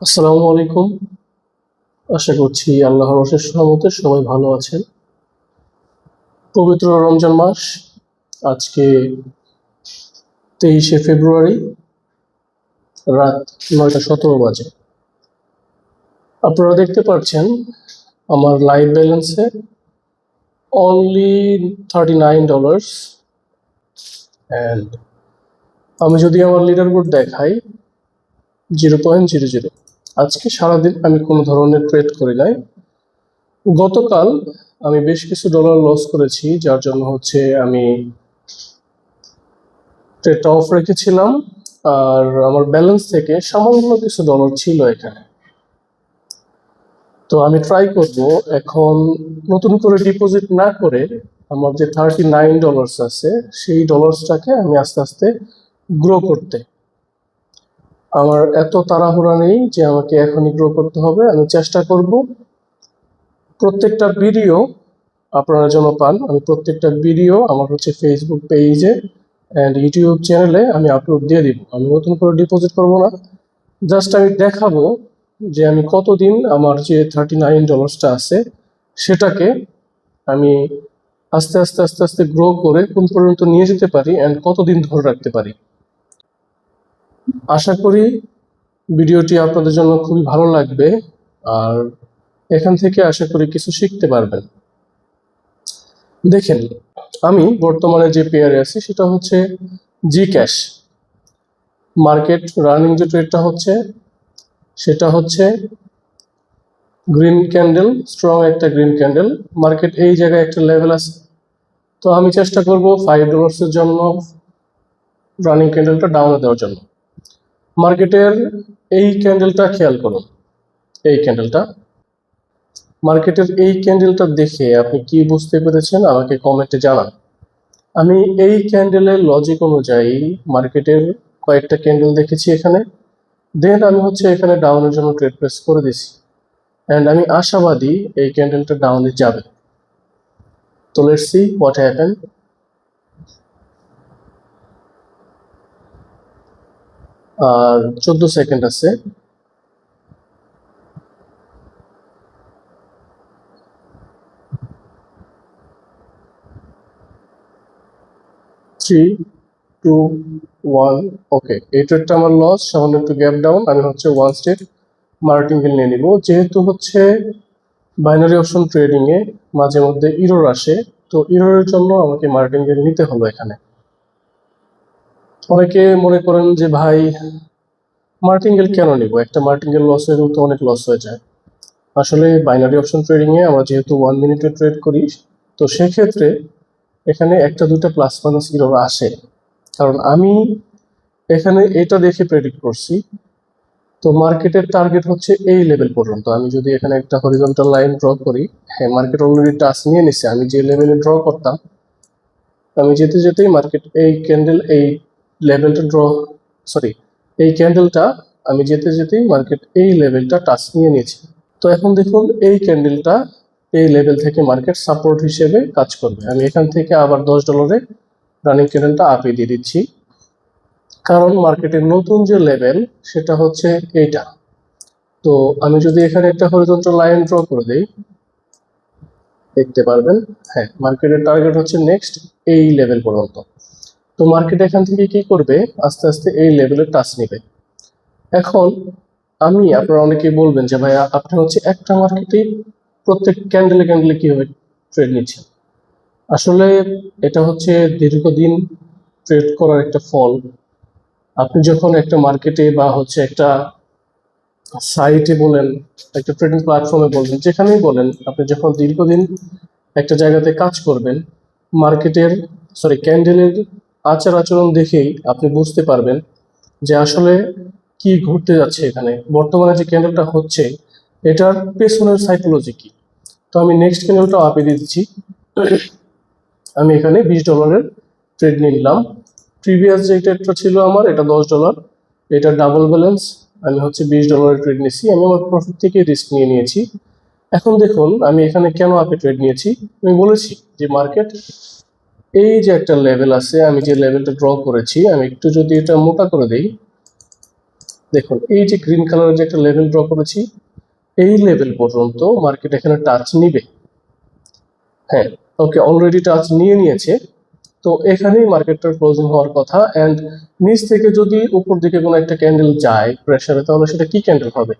আসসালামু আলাইকুম। আশা করছি আল্লাহর অশেষ রহমতে সবাই ভালো আছেন। পবিত্র রমজান মাস, আজকে 23শে ফেব্রুয়ারি, রাত 9:17 বাজে। আপনারা দেখতে পাচ্ছেন আমার লাইভ ব্যালেন্সে অনলি $39 অ্যান্ড আমি যদি আমার লিডার বোর্ড দেখাই 0.00। আজকে সারাদিন আমি কোনো ধরনের ট্রেড করি নাই। গতকাল আমি বেশ কিছু ডলার লস করেছি, যার জন্য আমি ট্রেডটা অফ রেখেছিলাম। আর আমার ব্যালেন্স থেকে সামান্য কিছু ডলার ছিল এখানে। তো আমি ট্রাই করব এখন নতুন করে ডিপোজিট না করে আমার যে $39 আছে সেই ডলার্সটাকে আমি আস্তে আস্তে গ্রো করতে। আমার এত তাড়াহুড়া নেই যে আমাকে এখনই গ্রো করতে হবে। আমি চেষ্টা করব প্রত্যেকটা ভিডিও আপনারা যেন পান। আমি প্রত্যেকটা ভিডিও আমার ফেসবুক পেজে অ্যান্ড ইউটিউব চ্যানেলে আমি আপলোড দিয়ে দিব। আমি নতুন করে ডিপোজিট করব না, জাস্ট আমি দেখাবো যে আমি কতদিন আমার যে $39টা আছে সেটাকে আমি আস্তে আস্তে আস্তে আস্তে গ্রো করে কোন পর্যন্ত নিয়ে যেতে পারি অ্যান্ড কতদিন ধরে রাখতে পারি। আশা করি ভিডিওটি আপনাদের জন্য খুবই ভালো লাগবে আর এখান থেকে আশা করি কিছু শিখতে পারবেন। দেখেন, আমি বর্তমানে যে পেয়ারে আছি সেটা হচ্ছে জি ক্যাশ। মার্কেট রানিং যে ট্রেডটা সেটা গ্রিন ক্যান্ডেল, স্ট্রং একটা গ্রিন ক্যান্ডেল। মার্কেট এই জায়গায় একটা লেভেল আছে, তো আমি চেষ্টা করব $5 জন্য রানিং ক্যান্ডেলটা ডাউনে দেওয়ার জন্য। মার্কেটের এই ক্যান্ডেলটা খেয়াল করুন, এই ক্যান্ডেলটা, মার্কেটের এই ক্যান্ডেলটা দেখে আপনি কি বুঝতে পেরেছেন আমাকে কমেন্টে জানান। আমি এই ক্যান্ডেলের লজিক অনুযায়ী মার্কেটের কয়েকটা ক্যান্ডেল দেখেছি এখানে, দেন আমি এখানে ডাউনের জন্য ট্রেড প্লেস করে দিছি অ্যান্ড আমি আশাবাদী এই ক্যান্ডেলটা ডাউনে যাবে। তো লেটস সি হোয়াট হ্যাপেন। আর 14 সেকেন্ড আছে। Three, two, one. ওকে, এই ট্রেডটা আমার লস, সামান্য একটু গ্যাপ ডাউন। আমি ওয়ান স্টেপ মার্টিঙ্গেল নিয়ে নিব, যেহেতু বাইনারি অপশন ট্রেডিং এ মাঝে মধ্যে ইরর আসে, তো ইররের জন্য আমাকে মার্টিঙ্গেল নিতে হলো এখানে। অনেকে মনে করেন যে ভাই মার্টিঙ্গেল কেন নিব, একটা মার্টিঙ্গেল লস হয়ে তো অনেক লস হয়ে যায়। আসলে বাইনারি অপশন ট্রেডিং এ আমরা যেহেতু 1 মিনিটে ট্রেড করি, তো সেক্ষেত্রে এখানে একটা দুটা প্লাস মাইনাস ইরর আসে। কারণ আমি এখানে এটা দেখে প্রেডিক্ট করছি, তো মার্কেটের টার্গেট এই লেভেল পর্যন্ত। আমি যদি এখানে একটা হরিজন্টাল লাইন ড্র করি, হ্যাঁ মার্কেট অলরেডি টাচ নিয়ে নিছে। আমি যে লেভেলে ড্র করতাম, আমি যেতে যেতেই মার্কেট এই ক্যান্ডেল এই লেভেলটা এই ক্যান্ডেলটা আমি যেতে যেতেই মার্কেট এই লেভেলটা টাচ নিয়ে নিয়েছে। তো এখন দেখুন এই ক্যান্ডেলটা এই লেভেল থেকে মার্কেট সাপোর্ট হিসেবে কাজ করবে। আমি এখান থেকে আবার $10 রানিং ক্যান্ডেলটা আপে দিয়ে দিচ্ছি, কারণ মার্কেটের নতুন যে লেভেল সেটা এইটা। তো আমি যদি এখানে একটা হরিজন্টাল লাইন ড্র করে দেই, দেখতে পারবেন হ্যাঁ মার্কেটের টার্গেট নেক্সট এই লেভেল পর্যন্ত। তো মার্কেট এখান থেকে কি করবে, আস্তে আস্তে এই লেভেলের টাচ নেবে। এখন আপনারা অনেকেই বলবেন যে ভাইয়া আপনি একটা মার্কেটে প্রত্যেক ক্যান্ডেলে ক্যান্ডেলে কিভাবে ট্রেড নিচ্ছেন। আসলে এটা দীর্ঘদিন ট্রেড করার একটা ফল। আপনি যখন একটা মার্কেটে বা একটা সাইটে বলেন, একটা ট্রেডিং প্ল্যাটফর্মে বলবেন, যেখানেই বলেন, আপনি যখন দীর্ঘদিন একটা জায়গাতে কাজ করবেন, মার্কেটের ক্যান্ডেলের আচার আচরণ দেখেই আপনি বুঝতে পারবেন যে আসলে কি ঘটতে যাচ্ছে এখানে। বর্তমানে যে ক্যান্ডেলটা এটার পেছনের সাইকোলজি কি। তো আমি নেক্সট ক্যান্ডেলটা আপে দিয়ে দিচ্ছি। আমি এখানে $20 ট্রেড নিয়ে নিলাম। প্রিভিয়াস যে ট্রেডটা ছিল আমার, এটা $10, এটা ডাবল ব্যালেন্স। আমি $20 ট্রেড নিয়েছি, আমি আমার প্রফিট থেকে রিস্ক নিয়ে নিয়েছি। এখন দেখুন আমি এখানে কেন আপে ট্রেড নিয়েছি। আমি বলেছি যে মার্কেট এই যে একটা লেভেল আছে, আমি যে লেভেলটা ড্র করেছি, আমি একটু যদি এটা মোটা করে দেই, দেখুন এই যে গ্রিন কালারের যে একটা লেভেল ড্র করেছি, এই লেভেল পর্যন্ত মার্কেট এখানে টাচ নিবে। হ্যাঁ, ওকে, অলরেডি টাচ নিয়েছে। তো এখানেই মার্কেটটার ক্লোজিং হওয়ার কথা। অ্যান্ড নিচ থেকে যদি উপর দিকে কোনো একটা ক্যান্ডেল যায় প্রেসারে, তাহলে সেটা কি ক্যান্ডেল হবে?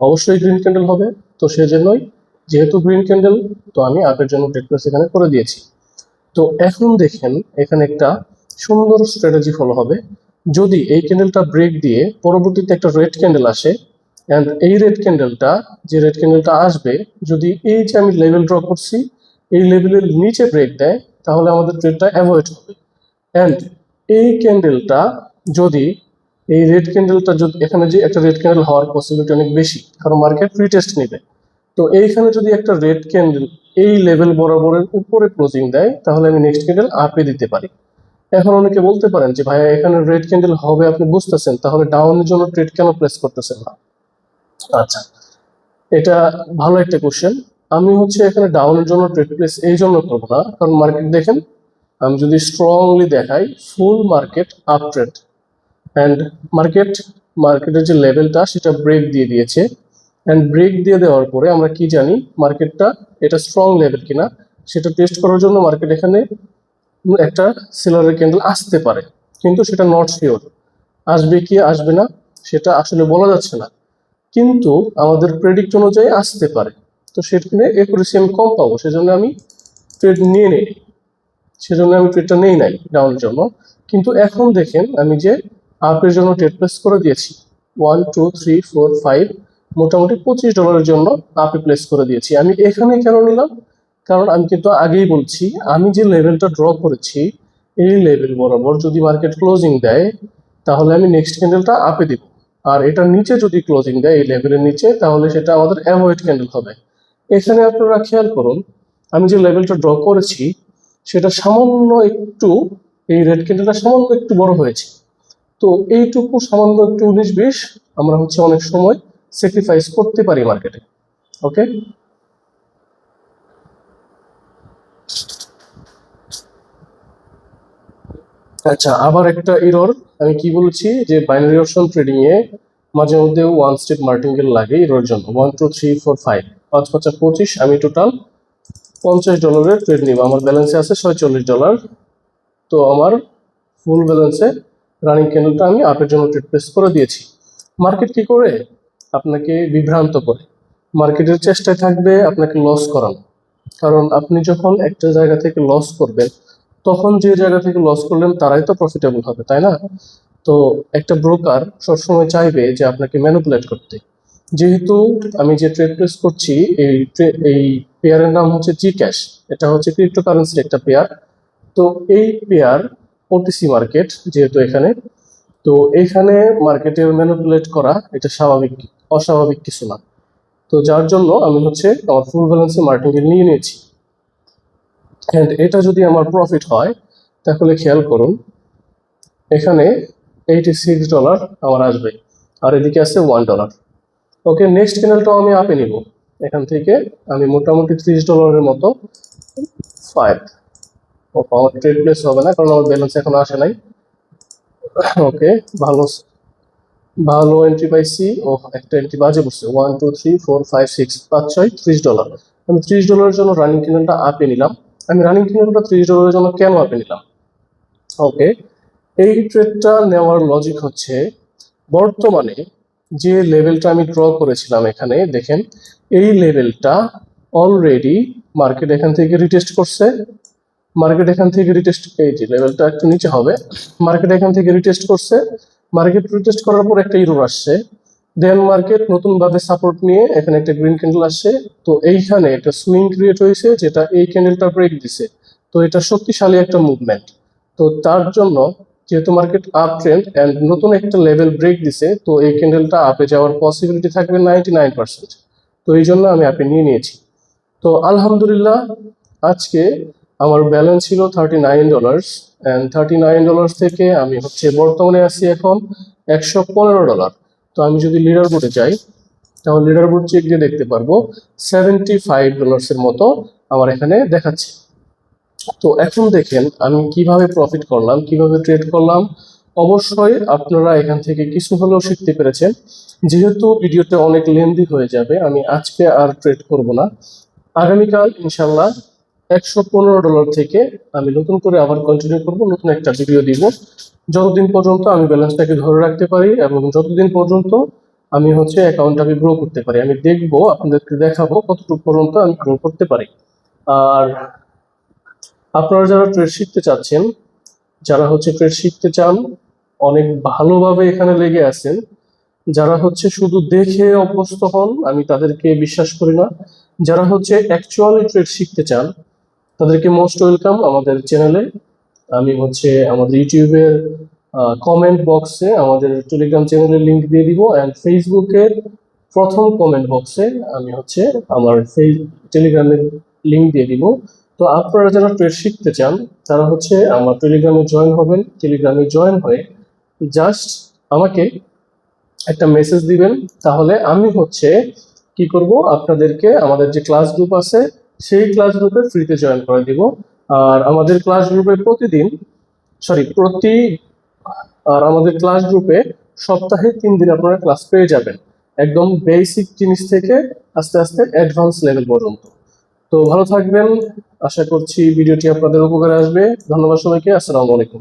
অবশ্যই গ্রিন ক্যান্ডেল হবে। তো সেজন্যই, যেহেতু গ্রিন ক্যান্ডেল, তো আমি আপের জন্য ট্রেড প্লেস এখানে করে দিয়েছি। তো এখন দেখেন এখানে একটা সুন্দর স্ট্র্যাটেজি ফলো হবে। যদি এই ক্যান্ডেলটা ব্রেক দিয়ে পরবর্তীতে একটা রেড ক্যান্ডেল আসে, অ্যান্ড এই রেড ক্যান্ডেলটা, যে রেড ক্যান্ডেলটা আসবে, যদি এই যে আমি লেভেল ড্র করছি এই লেভেলের নিচে ব্রেক দেয়, তাহলে আমাদের ট্রেডটা অ্যাভয়েড হবে। অ্যান্ড এই ক্যান্ডেলটা যদি, এই রেড ক্যান্ডেলটা যদি, এখানে যে একটা রেড ক্যান্ডেল হওয়ার পসিবিলিটি অনেক বেশি, কারণ মার্কেট রিটেস্ট নেবে। তো এইখানে যদি একটা রেড ক্যান্ডেল এই লেভেল বরাবরের উপরে ক্লোজিং দেয়, তাহলে আমি নেক্সট ক্যান্ডেল আপে দিতে পারি। এখন অনেকে বলতে পারেন যে ভাইয়া এখানে রেড ক্যান্ডেল হবে আপনি বুঝতেছেন, তাহলে ডাউনের জন্য ট্রেড কেন প্লেস করতেছেন না? আচ্ছা, এটা ভালো একটা কোশ্চেন। আমি হচ্ছে এখানে ডাউনের জন্য ট্রেড প্লেস এই জন্য করবো না, কারণ মার্কেট দেখেন, আমি যদি স্ট্রংলি দেখাই, ফুল মার্কেট আপ ট্রেন্ড। অ্যান্ড মার্কেটের যে লেভেলটা সেটা ব্রেক দিয়ে দিয়েছে। অ্যান্ড ব্রেক দিয়ে দেওয়ার পরে আমরা কি জানি মার্কেটটা এটা স্ট্রং লেভেল কিনা সেটা টেস্ট করার জন্য মার্কেট এখানে একটা সেলারের ক্যান্ডেল আসতে পারে, কিন্তু সেটা নট শিওর। আসবে কি আসবে না সেটা আসলে বলা যাচ্ছে না, কিন্তু আমাদের প্রেডিক্ট অনুযায়ী আসতে পারে। তো সেখানে একুরেসি আমি কম পাবো, সেজন্য আমি ট্রেড নিয়ে নেই, সেজন্য আমি ট্রেডটা নেই নাই ডাউনের জন্য। কিন্তু এখন দেখেন আমি যে আপের জন্য ট্রেড প্লেস করে দিয়েছি 1 2 3 4 5, মোটামুটি $25 জন্য আপে প্লেস করে দিয়েছি। আমি এখানে কেন নিলাম? কারণ আমি কিন্তু আগেই বলছি, আমি যে লেভেলটা ড্র করেছি এই লেভেল বরাবর যদি মার্কেট ক্লোজিং দেয়, তাহলে আমি নেক্সট ক্যান্ডেলটা আপে দিব। আর এটার নিচে যদি ক্লোজিং দেয় এই লেভেলের নিচে, তাহলে সেটা আমাদের অ্যাভয়েড ক্যান্ডেল হবে। এখানে আপনারা খেয়াল করুন, আমি যে লেভেলটা ড্র করেছি সেটা সামান্য একটু, এই রেড ক্যান্ডেলটা সামান্য একটু বড় হয়েছে। তো এইটুকু সামান্য একটু 19-20 আমরা হচ্ছে অনেক সময় স্যাক্রিফাইস করতে পারি মার্কেটে। ওকে, আচ্ছা, আবার একটা এরর। আমি কি বলেছি যে বাইনারি অপশন ট্রেডিং এ মাঝে মধ্যে ওয়ান স্টেপ মার্টিঙ্গেল লাগে এরর জন্য। 1 2 3 4 5, 5 5 25, আমি টোটাল $50 ট্রেড নিব। আমার ব্যালেন্সে আছে $46। তো আমার ফুল ব্যালেন্সে রানিং ক্যান্ডেলটা আমি আপের জন্য ট্রেড প্লেস করে দিয়েছি। মার্কেট কি করে? আপনাকে বিভ্রান্ত করে। মার্কেটের চেষ্টায় থাকবে আপনাকে লস করানো। কারণ আপনি যখন একটা জায়গা থেকে লস করবেন, তখন যে জায়গা থেকে লস করলেন তারাই তো প্রফিটেবল হবে, তাই না? তো একটা ব্রোকার সবসময় চাইবে যে আপনাকে ম্যানিপুলেট করতে। যেহেতু আমি যে ট্রেড প্লেস করছি, এই পেয়ারের নাম হচ্ছে জি ক্যাশ। এটা হচ্ছে ক্রিপ্টোকারেন্সির একটা পেয়ার। তো এই পেয়ার ওটিসি মার্কেট যেহেতু এখানে, তো এখানে মার্কেটের ম্যানিপুলেট করা এটা স্বাভাবিক, অস্বাভাবিক কিছু না। তো যার জন্য আমি হচ্ছে আমার ফুল ব্যালেন্সে মার্টিঙ্গেল নিয়ে নিয়েছি। অ্যান্ড এটা যদি আমার প্রফিট হয়, তাহলে খেয়াল করুন এখানে $86 আমার আসবে, আর এদিকে আছে $1। ওকে, নেক্সট ক্যান্ডেলটাও আমি আপে নিব। এখান থেকে আমি মোটামুটি $30 মতো ফাইভ। আমার ট্রেড প্লেস হবে না, কারণ আমার ব্যালেন্স এখন আসে নাই। ওকে, ভালো ভালো এন্ট্রি পাইছি। ও, একটা এন্ট্রি বাজে বসছে। 1 2 3 4 5 6 5 6 $30। আমি $30 জন্য রানিং ক্যান্ডেলটা আপে নিলাম। আমি রানিং ক্যান্ডেলটা $30 জন্য কেন আপে নিলাম? ওকে, এই ট্রেডটা নেওয়ার লজিক হচ্ছে, বর্তমানে যে লেভেলটা আমি ড্র করেছিলাম এখানে দেখেন, এই লেভেলটা অলরেডি মার্কেট এখান থেকে রিটেস্ট করছে। মার্কেট এখান থেকে রিটেস্ট, এই যে লেভেলটা একটু নিচে হবে, মার্কেট এখান থেকে রিটেস্ট করছে। মার্কেট রিটেস্ট করার পর একটা ইরর আসছে। দেন মার্কেট নতুন ভাবে সাপোর্ট নিয়ে এখানে একটা গ্রিন ক্যান্ডেল আসছে। তো এইখানে একটা সুইং ক্রিয়েট হয়েছে, যেটা এই ক্যান্ডেলটা ব্রেক দিছে। তো এটা শক্তিশালী একটা মুভমেন্ট। তো তার জন্য, যেহেতু মার্কেট আপ ট্রেন্ড এন্ড নতুন একটা লেভেল ব্রেক দিছে, তো এই ক্যান্ডেলটা আপে যাওয়ার পসিবিলিটি থাকবে 99%। তো এই জন্য আমি আপে নিয়ে নিয়েছি। তো আলহামদুলিল্লাহ, আজকে আমার ব্যালেন্স ছিল $39। অ্যান্ড $39 থেকে আমি হচ্ছে বর্তমানে আছি এখন $115। তো আমি যদি লিডার বোর্ডে যাই, তাহলে লিডার বোর্ড চেক দিয়ে দেখতে পারবো $75 এর মতো আমার এখানে দেখাচ্ছে। তো এখন দেখেন আমি কিভাবে প্রফিট করলাম, কিভাবে ট্রেড করলাম। অবশ্যই আপনারা এখান থেকে কিছু হলেও শিখতে পেরেছেন। যেহেতু ভিডিওটা অনেক লেন্দি হয়ে যাবে, আমি আজকে আর ট্রেড করব না। আগামীকাল ইনশাল্লাহ $115 থেকে আমি নতুন করে আবার কন্টিনিউ করব, নতুন একটা ভিডিও দিব। যতদিন পর্যন্ত আমি ব্যালেন্সটাকে ধরে রাখতে পারি এবং যতদিন পর্যন্ত আমি অ্যাকাউন্টটাকে গ্রো করতে পারি, আমি দেখবো, আপনাদেরকে দেখাবো কতটুকু পর্যন্ত আমি গ্রো করতে পারি। আর আপনারা যারা ট্রেড শিখতে চাচ্ছেন, যারা ট্রেড শিখতে চান, অনেক ভালোভাবে এখানে লেগে আছেন, যারা শুধু দেখে অভ্যস্ত হন, আমি তাদেরকে বিশ্বাস করি না। যারা অ্যাকচুয়ালি ট্রেড শিখতে চান, তাদেরকে মোস্ট ওয়েলকাম আমাদের চ্যানেলে। আমি আমাদের ইউটিউবের কমেন্ট বক্সে আমাদের টেলিগ্রাম চ্যানেলের লিংক দিয়ে দিব, অ্যান্ড ফেসবুকের প্রথম কমেন্ট বক্সে আমি আমার টেলিগ্রামের লিংক দিয়ে দিব। তো আপনারা যারা ট্রেড শিখতে চান, তারা আমার টেলিগ্রামে জয়েন হবেন। টেলিগ্রামে জয়েন হয়ে জাস্ট আমাকে একটা মেসেজ দিবেন, তাহলে আমি কি করব, আপনাদেরকে আমাদের যে ক্লাস গ্রুপ আছে সেই ক্লাস গ্রুপে ফ্রিতে জয়েন করে দিব। আর আমাদের ক্লাস গ্রুপে আমাদের ক্লাস গ্রুপে সপ্তাহে 3 দিন আপনারা ক্লাস পেয়ে যাবেন, একদম বেসিক জিনিস থেকে আস্তে আস্তে অ্যাডভান্স লেভেল পর্যন্ত। তো ভালো থাকবেন, আশা করছি ভিডিওটি আপনাদের উপকারে আসবে। ধন্যবাদ সবাইকে, আসসালামু আলাইকুম।